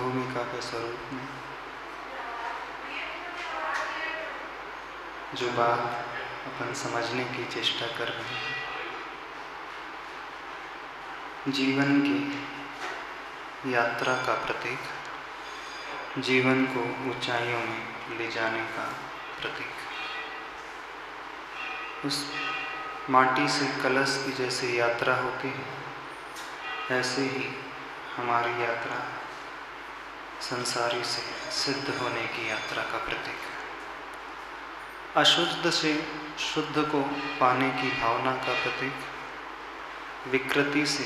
भूमिका के स्वरूप में जो बात अपन समझने की चेष्टा कर रहे हैं, जीवन की यात्रा का प्रतीक, जीवन को ऊंचाइयों में ले जाने का प्रतीक। उस माटी से कलश की जैसे यात्रा होती है, ऐसे ही हमारी यात्रा संसारी से सिद्ध होने की यात्रा का प्रतीक है। अशुद्ध से शुद्ध को पाने की भावना का प्रतीक, विकृति से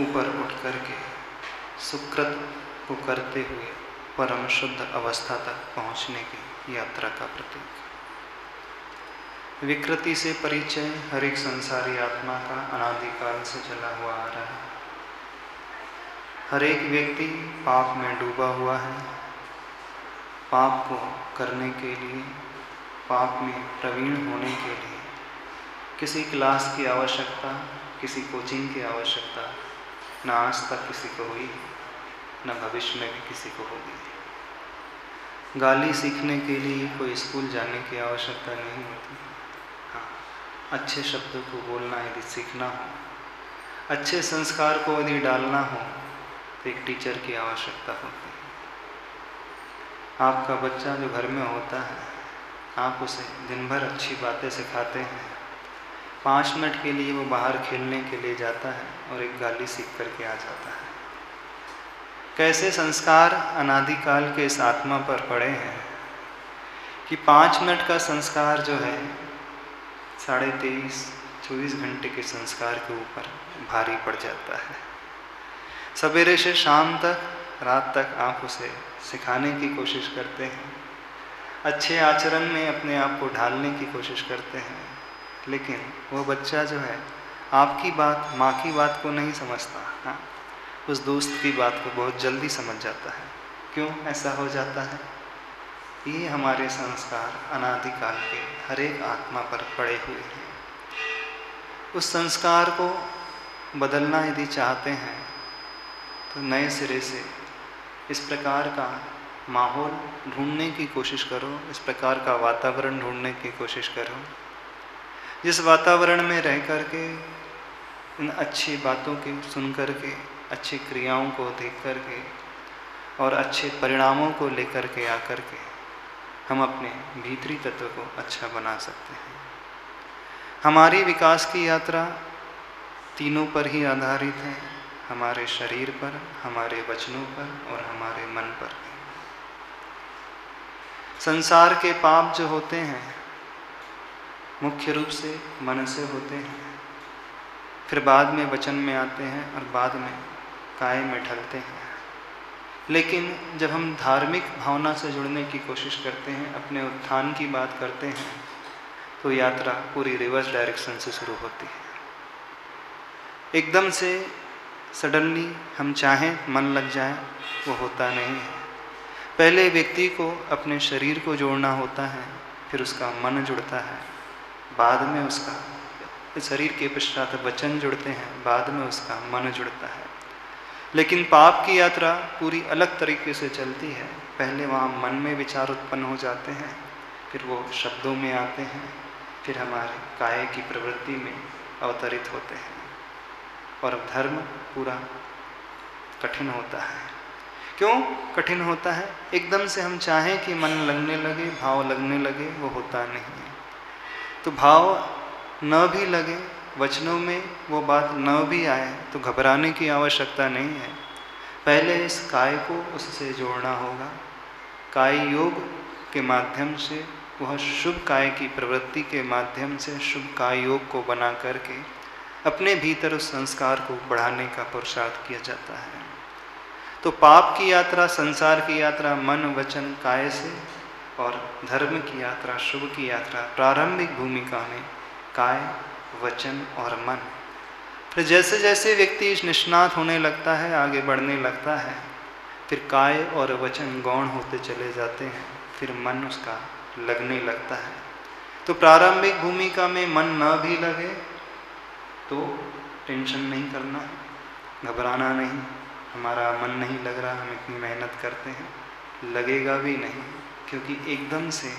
ऊपर उठ करके सुकृत को करते हुए परम शुद्ध अवस्था तक पहुँचने की यात्रा का प्रतीक। विकृति से परिचय हर एक संसारी आत्मा का अनादिकाल से चला हुआ आ रहा है। हर एक व्यक्ति पाप में डूबा हुआ है। पाप को करने के लिए, पाप में प्रवीण होने के लिए किसी क्लास की आवश्यकता, किसी कोचिंग की आवश्यकता न आज तक किसी को हुई, न भविष्य में भी किसी को होगी। गाली सीखने के लिए कोई स्कूल जाने की आवश्यकता नहीं होती। हाँ, अच्छे शब्दों को बोलना यदि सीखना हो, अच्छे संस्कार को यदि डालना हो तो एक टीचर की आवश्यकता होती है। आपका बच्चा जो घर में होता है, आप उसे दिन भर अच्छी बातें सिखाते हैं, 5 मिनट के लिए वो बाहर खेलने के लिए जाता है और एक गाली सीख करके आ जाता है। कैसे संस्कार अनादिकाल के इस आत्मा पर पड़े हैं कि 5 मिनट का संस्कार जो है 23.5-24 घंटे के संस्कार के ऊपर भारी पड़ जाता है। सवेरे से शाम तक, रात तक आप उसे सिखाने की कोशिश करते हैं, अच्छे आचरण में अपने आप को ढालने की कोशिश करते हैं, लेकिन वो बच्चा जो है आपकी बात, माँ की बात को नहीं समझता। हाँ, उस दोस्त की बात को बहुत जल्दी समझ जाता है। क्यों ऐसा हो जाता है? ये हमारे संस्कार अनादिकाल के हर एक आत्मा पर पड़े हुए हैं। उस संस्कार को बदलना यदि चाहते हैं तो नए सिरे से इस प्रकार का माहौल ढूंढने की कोशिश करो, इस प्रकार का वातावरण ढूंढने की कोशिश करो, जिस वातावरण में रह करके इन अच्छी बातों की सुन करके, अच्छी क्रियाओं को देख करके और अच्छे परिणामों को लेकर के आकर के हम अपने भीतरी तत्व को अच्छा बना सकते हैं। हमारी विकास की यात्रा तीनों पर ही आधारित है, हमारे शरीर पर, हमारे वचनों पर और हमारे मन पर। संसार के पाप जो होते हैं मुख्य रूप से मन से होते हैं, फिर बाद में वचन में आते हैं और बाद में काय में ढलते हैं। लेकिन जब हम धार्मिक भावना से जुड़ने की कोशिश करते हैं, अपने उत्थान की बात करते हैं, तो यात्रा पूरी रिवर्स डायरेक्शन से शुरू होती है। एकदम से सडनली हम चाहें मन लग जाए, वो होता नहीं है। पहले व्यक्ति को अपने शरीर को जोड़ना होता है, फिर उसका मन जुड़ता है, बाद में उसका शरीर के पश्चात वचन जुड़ते हैं, बाद में उसका मन जुड़ता है। लेकिन पाप की यात्रा पूरी अलग तरीके से चलती है। पहले वहाँ मन में विचार उत्पन्न हो जाते हैं, फिर वो शब्दों में आते हैं, फिर हमारे काय की प्रवृत्ति में अवतरित होते हैं और धर्म पूरा कठिन होता है। क्यों कठिन होता है? एकदम से हम चाहें कि मन लगने लगे, भाव लगने लगे, वो होता नहीं है। तो भाव न भी लगे, वचनों में वो बात न भी आए तो घबराने की आवश्यकता नहीं है। पहले इस काय को उससे जोड़ना होगा। काय योग के माध्यम से, वह शुभ काय की प्रवृत्ति के माध्यम से शुभ काय योग को बना करके अपने भीतर उस संस्कार को बढ़ाने का पुरुषार्थ किया जाता है। तो पाप की यात्रा, संसार की यात्रा मन वचन काय से, और धर्म की यात्रा, शुभ की यात्रा प्रारंभिक भूमिका में काय वचन और मन। फिर जैसे जैसे व्यक्ति निष्णात होने लगता है, आगे बढ़ने लगता है, फिर काय और वचन गौण होते चले जाते हैं, फिर मन उसका लगने लगता है। तो प्रारंभिक भूमिका में मन न भी लगे तो टेंशन नहीं करना, घबराना नहीं। हमारा मन नहीं लग रहा, हम इतनी मेहनत करते हैं, लगेगा भी नहीं, क्योंकि एकदम से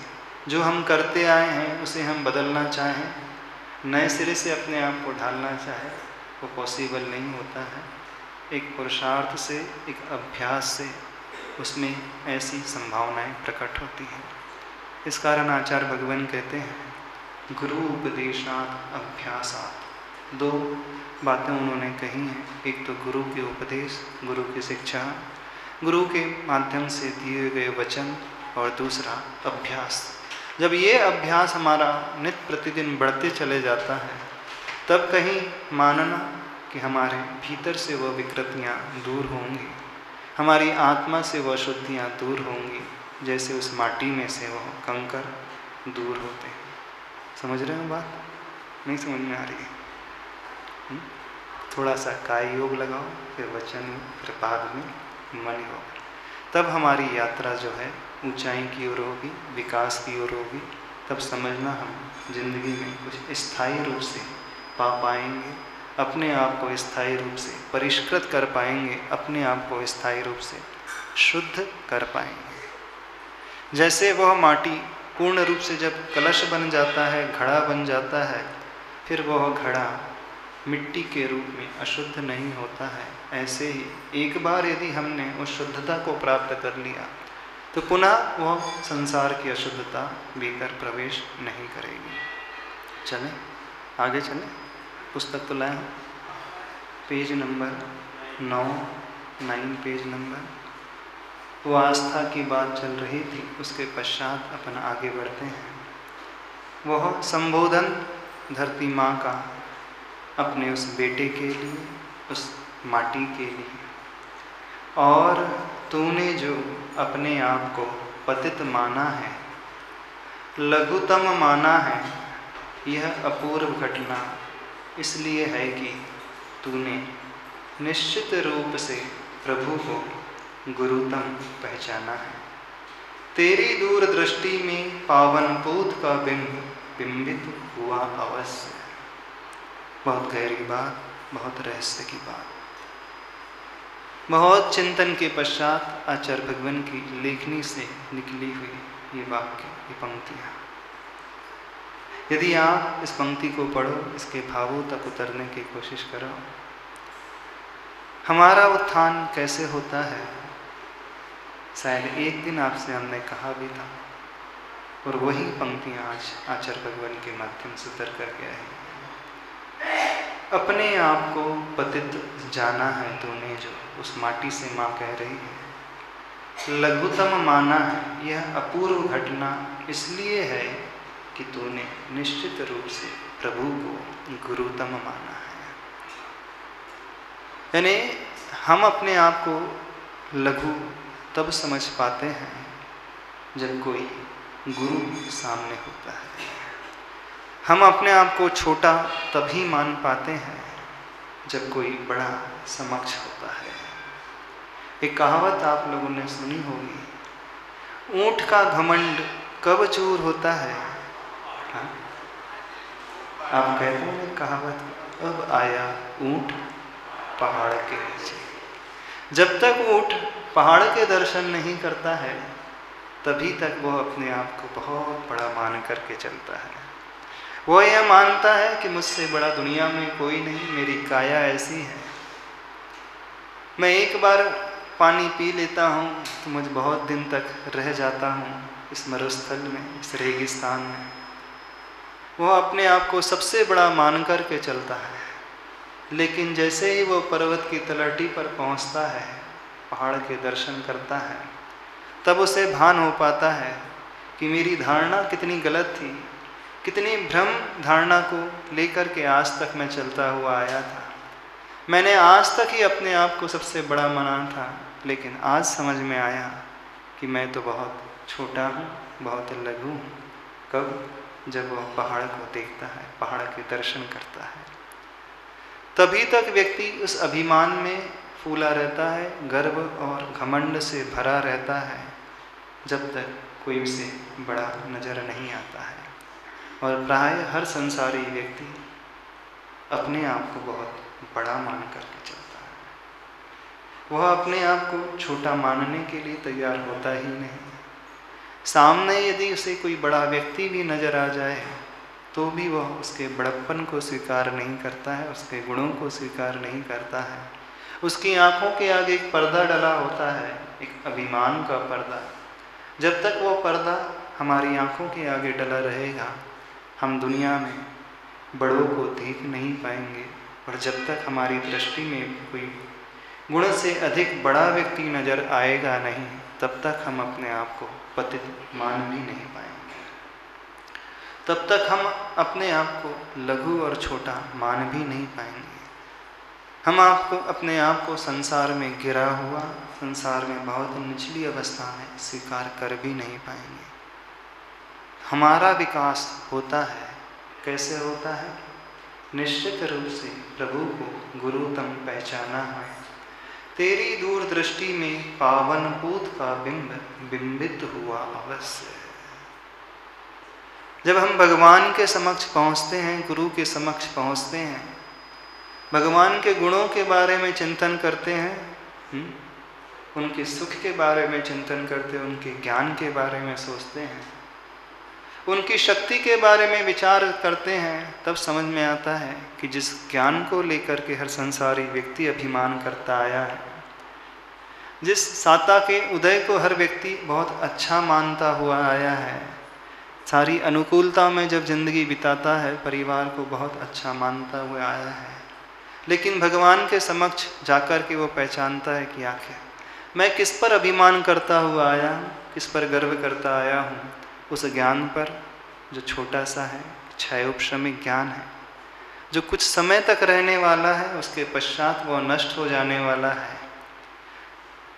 जो हम करते आए हैं उसे हम बदलना चाहें, नए सिरे से अपने आप को ढालना चाहें, वो पॉसिबल नहीं होता है। एक पुरुषार्थ से, एक अभ्यास से उसमें ऐसी संभावनाएं प्रकट होती हैं। इस कारण आचार्य भगवान कहते हैं गुरु उपदेशात् अभ्यासात्। दो बातें उन्होंने कही हैं, एक तो गुरु के उपदेश, गुरु की शिक्षा, गुरु के माध्यम से दिए गए वचन, और दूसरा अभ्यास। जब ये अभ्यास हमारा नित्य प्रतिदिन बढ़ते चले जाता है, तब कहीं मानना कि हमारे भीतर से वह विकृतियाँ दूर होंगी, हमारी आत्मा से वह अशुद्धियाँ दूर होंगी, जैसे उस माटी में से वह कंकर दूर होते हैं। समझ रहे हो बात? नहीं समझ में आ रही है? थोड़ा सा काय योग लगाओ, फिर वचन योग, फिर बाद में मन योग। तब हमारी यात्रा जो है ऊंचाई की ओर होगी, विकास की ओर होगी। तब समझना हम जिंदगी में कुछ स्थायी रूप से पा पाएंगे, अपने आप को स्थायी रूप से परिष्कृत कर पाएंगे, अपने आप को स्थायी रूप से शुद्ध कर पाएंगे। जैसे वह माटी पूर्ण रूप से जब कलश बन जाता है, घड़ा बन जाता है, फिर वह घड़ा मिट्टी के रूप में अशुद्ध नहीं होता है, ऐसे ही एक बार यदि हमने उस शुद्धता को प्राप्त कर लिया तो पुनः वह संसार की अशुद्धता भीतर प्रवेश नहीं करेगी। चलें आगे चलें। पुस्तक तो लाए हैं, पेज नंबर 9 पेज नंबर। वो आस्था की बात चल रही थी, उसके पश्चात अपन आगे बढ़ते हैं। वह संबोधन धरती माँ का अपने उस बेटे के लिए, उस माटी के लिए, और तूने जो अपने आप को पतित माना है, लघुतम माना है, यह अपूर्व घटना इसलिए है कि तूने निश्चित रूप से प्रभु को गुरुतम पहचाना है। तेरी दूरदृष्टि में पावन पूत का बिंब बिंबित हुआ अवश्य। बहुत गहरी बात, बहुत रहस्य की बात। बहुत चिंतन के पश्चात आचार्य भगवान की लेखनी से निकली हुई ये वाक्य, ये पंक्तियाँ। यदि आप इस पंक्ति को पढ़ो, इसके भावों तक उतरने की कोशिश करो, हमारा उत्थान कैसे होता है, शायद एक दिन आपसे हमने कहा भी था, और वही पंक्तियाँ आज आचार्य भगवान के माध्यम से उतर कर गया है। अपने आप को पतित जाना है तूने जो, उस माटी से माँ कह रही है। लघुतम माना है, यह अपूर्व घटना इसलिए है कि तूने निश्चित रूप से प्रभु को गुरुतम माना है। यानी हम अपने आप को लघु तब समझ पाते हैं जब कोई गुरु सामने होता है। हम अपने आप को छोटा तभी मान पाते हैं जब कोई बड़ा समक्ष होता है। एक कहावत आप लोगों ने सुनी होगी, ऊंट का घमंड कब चूर होता है। हाँ? आप कहते हैं कहावत, अब आया ऊंट पहाड़ के नीचे। जब तक ऊंट पहाड़ के दर्शन नहीं करता है, तभी तक वह अपने आप को बहुत बड़ा मान करके चलता है। वो यह मानता है कि मुझसे बड़ा दुनिया में कोई नहीं, मेरी काया ऐसी है, मैं एक बार पानी पी लेता हूँ तो मुझे बहुत दिन तक रह जाता हूँ इस मरुस्थल में, इस रेगिस्तान में। वह अपने आप को सबसे बड़ा मान कर के चलता है, लेकिन जैसे ही वो पर्वत की तलहटी पर पहुँचता है, पहाड़ के दर्शन करता है, तब उसे भान हो पाता है कि मेरी धारणा कितनी गलत थी, कितनी भ्रम धारणा को लेकर के आज तक मैं चलता हुआ आया था। मैंने आज तक ही अपने आप को सबसे बड़ा माना था, लेकिन आज समझ में आया कि मैं तो बहुत छोटा हूँ, बहुत लघु हूँ। कब? जब वह पहाड़ को देखता है, पहाड़ के दर्शन करता है। तभी तक व्यक्ति उस अभिमान में फूला रहता है, गर्व और घमंड से भरा रहता है, जब तक कोई उसे बड़ा नजर नहीं आता है। और प्राय हर संसारी व्यक्ति अपने आप को बहुत बड़ा मान करके चलता है। वह अपने आप को छोटा मानने के लिए तैयार होता ही नहीं। सामने यदि उसे कोई बड़ा व्यक्ति भी नजर आ जाए तो भी वह उसके बड़प्पन को स्वीकार नहीं करता है, उसके गुणों को स्वीकार नहीं करता है। उसकी आंखों के आगे एक पर्दा डला होता है, एक अभिमान का पर्दा। जब तक वो पर्दा हमारी आंखों के आगे डला रहेगा, हम दुनिया में बड़ों को देख नहीं पाएंगे। और जब तक हमारी दृष्टि में कोई गुण से अधिक बड़ा व्यक्ति नजर आएगा नहीं, तब तक हम अपने आप को पतित मान भी नहीं पाएंगे। तब तक हम अपने आप को लघु और छोटा मान भी नहीं पाएंगे। हम अपने आप को संसार में गिरा हुआ, संसार में बहुत निचली अवस्था में स्वीकार कर भी नहीं पाएंगे। हमारा विकास होता है, कैसे होता है? निश्चित रूप से प्रभु को गुरु तम पहचाना है, तेरी दूरदृष्टि में पावन पूत का बिंब बिंबित हुआ अवश्य। जब हम भगवान के समक्ष पहुँचते हैं, गुरु के समक्ष पहुँचते हैं, भगवान के गुणों के बारे में चिंतन करते हैं, उनके सुख के बारे में चिंतन करते हैं, उनके ज्ञान के बारे में सोचते हैं, उनकी शक्ति के बारे में विचार करते हैं, तब समझ में आता है कि जिस ज्ञान को लेकर के हर संसारी व्यक्ति अभिमान करता आया है, जिस साता के उदय को हर व्यक्ति बहुत अच्छा मानता हुआ आया है, सारी अनुकूलता में जब जिंदगी बिताता है, परिवार को बहुत अच्छा मानता हुआ आया है, लेकिन भगवान के समक्ष जाकर के वो पहचानता है कि आखिर मैं किस पर अभिमान करता हुआ आया हूँ, किस पर गर्व करता आया हूँ? उस ज्ञान पर जो छोटा सा है, क्षयोपशमिक ज्ञान है, जो कुछ समय तक रहने वाला है, उसके पश्चात वो नष्ट हो जाने वाला है।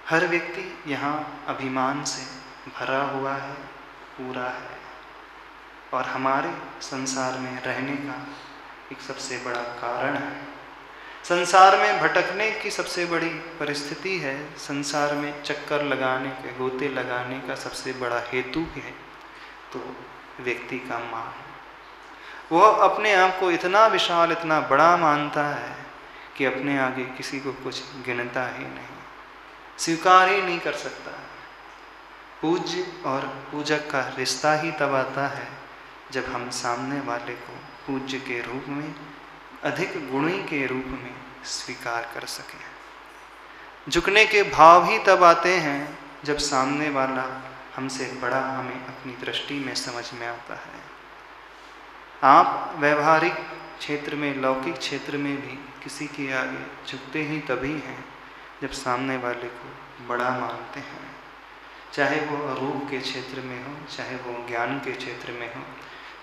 हर व्यक्ति यहाँ अभिमान से भरा हुआ है, पूरा है, और हमारे संसार में रहने का एक सबसे बड़ा कारण है। संसार में भटकने की सबसे बड़ी परिस्थिति है, संसार में चक्कर लगाने के, गोते लगाने का सबसे बड़ा हेतु है तो व्यक्ति का मान। वह अपने आप को इतना विशाल, इतना बड़ा मानता है कि अपने आगे किसी को कुछ गिनता ही नहीं, स्वीकार ही नहीं कर सकता। पूज्य और पूजक का रिश्ता ही तब आता है जब हम सामने वाले को पूज्य के रूप में, अधिक गुणी के रूप में स्वीकार कर सकें। झुकने के भाव ही तब आते हैं जब सामने वाला हमसे बड़ा हमें अपनी दृष्टि में समझ में आता है। आप व्यवहारिक क्षेत्र में, लौकिक क्षेत्र में भी किसी के आगे झुकते ही तभी हैं जब सामने वाले को बड़ा मानते हैं, चाहे वो रूप के क्षेत्र में हो, चाहे वो ज्ञान के क्षेत्र में हो,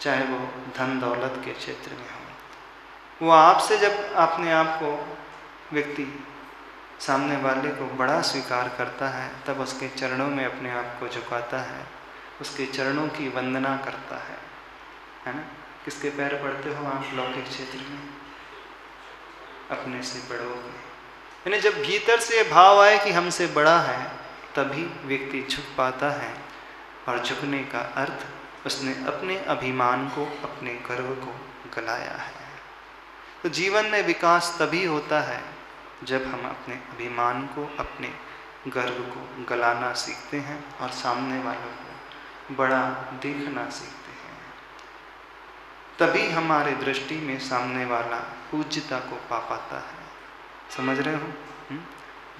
चाहे वो धन दौलत के क्षेत्र में हो। वो आपसे जब अपने आप को व्यक्ति सामने वाले को बड़ा स्वीकार करता है, तब उसके चरणों में अपने आप को झुकाता है, उसके चरणों की वंदना करता है ना? किसके पैर पड़ते हो आप लौकिक क्षेत्र में? अपने से बड़ों के। यानी जब भीतर से भाव आए कि हमसे बड़ा है, तभी व्यक्ति झुक पाता है। और झुकने का अर्थ उसने अपने अभिमान को, अपने गर्व को गलाया है। तो जीवन में विकास तभी होता है जब हम अपने अभिमान को, अपने गर्व को गलाना सीखते हैं और सामने वालों को बड़ा देखना सीखते हैं। तभी हमारे दृष्टि में सामने वाला पूज्यता को पा पाता है। समझ रहे हो?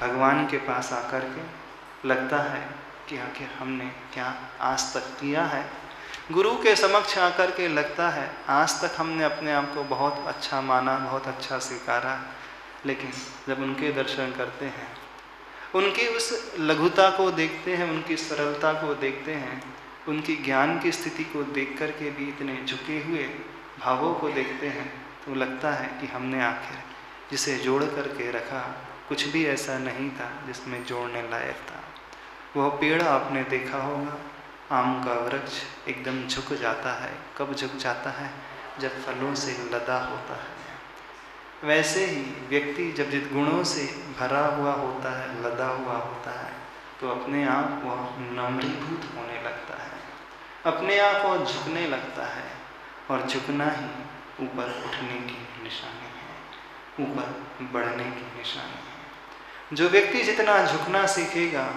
भगवान के पास आकर के लगता है कि आखिर हमने क्या आज तक किया है। गुरु के समक्ष आकर के लगता है आज तक हमने अपने आप को बहुत अच्छा माना, बहुत अच्छा स्वीकारा, लेकिन जब उनके दर्शन करते हैं, उनकी उस लघुता को देखते हैं, उनकी सरलता को देखते हैं, उनकी ज्ञान की स्थिति को देख कर के भी इतने झुके हुए भावों को देखते हैं, तो लगता है कि हमने आखिर जिसे जोड़ करके रखा कुछ भी ऐसा नहीं था जिसमें जोड़ने लायक था। वह पेड़ आपने देखा होगा, आम का वृक्ष एकदम झुक जाता है। कब झुक जाता है? जब फलों से लदा होता है। वैसे ही व्यक्ति जब जिन गुणों से भरा हुआ होता है, लदा हुआ होता है, तो अपने आप वह नम्रीभूत होने लगता है, अपने आप वो झुकने लगता है। और झुकना ही ऊपर उठने की निशानी है, ऊपर बढ़ने की निशानी है। जो व्यक्ति जितना झुकना सीखेगा,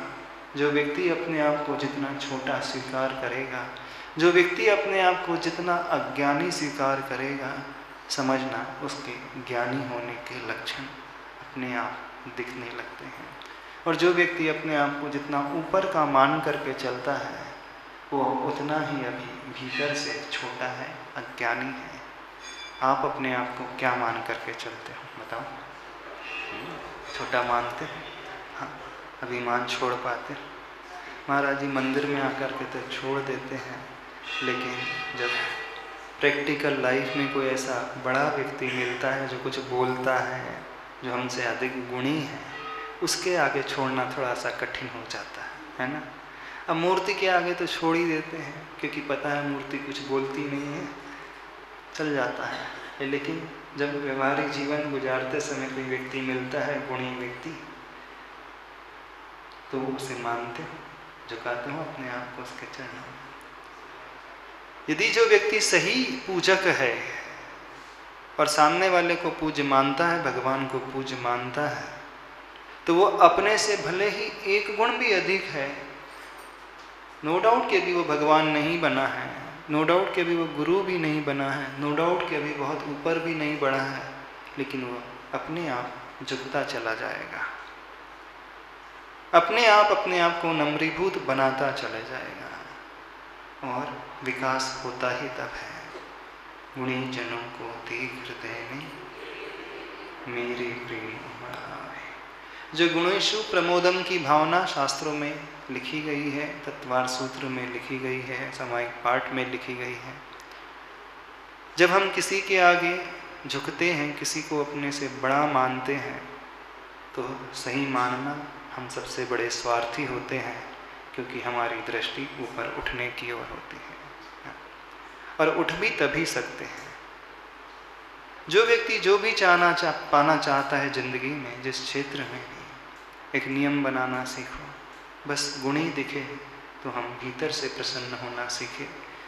जो व्यक्ति अपने आप को जितना छोटा स्वीकार करेगा, जो व्यक्ति अपने आप को जितना अज्ञानी स्वीकार करेगा, समझना उसके ज्ञानी होने के लक्षण अपने आप दिखने लगते हैं। और जो व्यक्ति अपने आप को जितना ऊपर का मान करके चलता है, वो उतना ही अभी भीतर से छोटा है, अज्ञानी है। आप अपने आप को क्या मान करके चलते हो, बताओ? छोटा मानते हैं? हाँ, अभिमान छोड़ पाते हैं? महाराज जी मंदिर में आकर के तो छोड़ देते हैं, लेकिन जब प्रैक्टिकल लाइफ में कोई ऐसा बड़ा व्यक्ति मिलता है जो कुछ बोलता है, जो हमसे अधिक गुणी है, उसके आगे छोड़ना थोड़ा सा कठिन हो जाता है ना? अब मूर्ति के आगे तो छोड़ ही देते हैं, क्योंकि पता है मूर्ति कुछ बोलती नहीं है, चल जाता है। लेकिन जब व्यवहारिक जीवन गुजारते समय कोई व्यक्ति मिलता है, गुणी व्यक्ति, तो उसे मानते हो, झुकाते हो अपने आप को उसके चरणों में। यदि जो व्यक्ति सही पूजक है और सामने वाले को पूज्य मानता है, भगवान को पूज्य मानता है, तो वो अपने से भले ही एक गुण भी अधिक है, नो डाउट के भी वो भगवान नहीं बना है, नो डाउट के भी वो गुरु भी नहीं बना है, नो डाउट के भी बहुत ऊपर भी नहीं बढ़ा है, लेकिन वो अपने आप झुकता चला जाएगा, अपने आप को नम्रीभूत बनाता चला जाएगा। और विकास होता ही तब है, गुणी जनों को देख हृदय में मेरे प्रेम बढ़ावे। जो गुणेशु प्रमोदम की भावना शास्त्रों में लिखी गई है, तत्वार सूत्र में लिखी गई है, सामायिक पाठ में लिखी गई है। जब हम किसी के आगे झुकते हैं, किसी को अपने से बड़ा मानते हैं, तो सही मानना हम सबसे बड़े स्वार्थी होते हैं, क्योंकि हमारी दृष्टि ऊपर उठने की ओर होती है, और उठ भी तभी सकते हैं। जो व्यक्ति जो भी पाना चाहता है जिंदगी में, जिस क्षेत्र में भी, एक नियम बनाना सीखो, बस गुणी दिखे तो हम भीतर से प्रसन्न होना सीखे,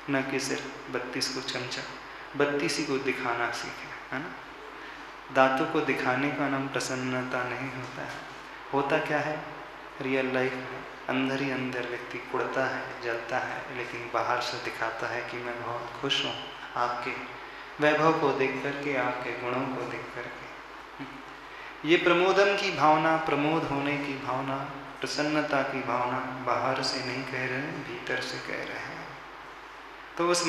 न कि सिर्फ 32 को चमचा 32 को दिखाना सीखे, है ना? दांतों को दिखाने का नाम प्रसन्नता नहीं होता है। होता क्या है रियल लाइफ में, अंदर ही अंदर व्यक्ति कुड़ता है, जलता है, लेकिन बाहर से दिखाता है कि मैं बहुत खुश हूँ आपके वैभव को देख करके, आपके गुणों को देख करके। ये प्रमोदम की भावना, प्रमोद होने की भावना, प्रसन्नता की भावना बाहर से नहीं कह रहे हैं, भीतर से कह रहे हैं। तो उस